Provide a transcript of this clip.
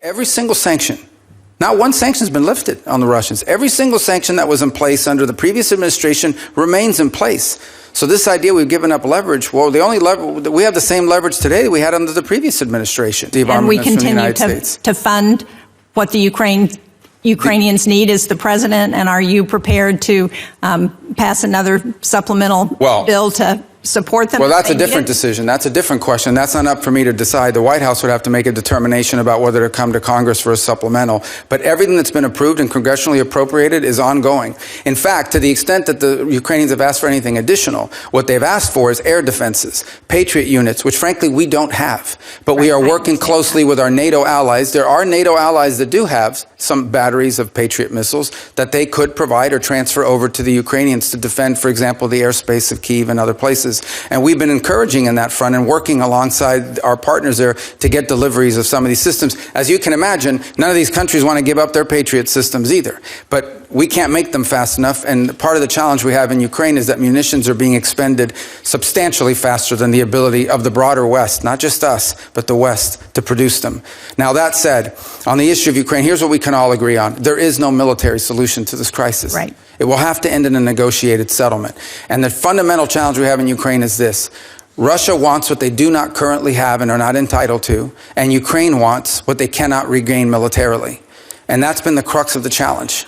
Every single sanction. Not one sanction has been lifted on the Russians. Every single sanction that was in place under the previous administration remains in place. So this idea we've given up leverage, well, we have the same leverage today that we had under the previous administration. And we continue to fund what the Ukrainians need as the president, and are you prepared to pass another supplemental bill to support them? Well, that's a different decision. That's a different question. That's not up for me to decide. The White House would have to make a determination about whether to come to Congress for a supplemental. But everything that's been approved and congressionally appropriated is ongoing. In fact, to the extent that the Ukrainians have asked for anything additional, what they've asked for is air defenses, Patriot units, which frankly we don't have. But we are working closely with our NATO allies. There are NATO allies that do have some batteries of Patriot missiles that they could provide or transfer over to the Ukrainians to defend, for example, the airspace of Kyiv and other places. And we've been encouraging in that front and working alongside our partners there to get deliveries of some of these systems. As you can imagine, none of these countries want to give up their Patriot systems either. But we can't make them fast enough. And part of the challenge we have in Ukraine is that munitions are being expended substantially faster than the ability of the broader West, not just us, but the West, to produce them. Now, that said, on the issue of Ukraine, here's what we can all agree on. There is no military solution to this crisis. Right. It will have to end in a negotiated settlement. And the fundamental challenge we have in Ukraine is this. Russia wants what they do not currently have and are not entitled to, and Ukraine wants what they cannot regain militarily. And that's been the crux of the challenge.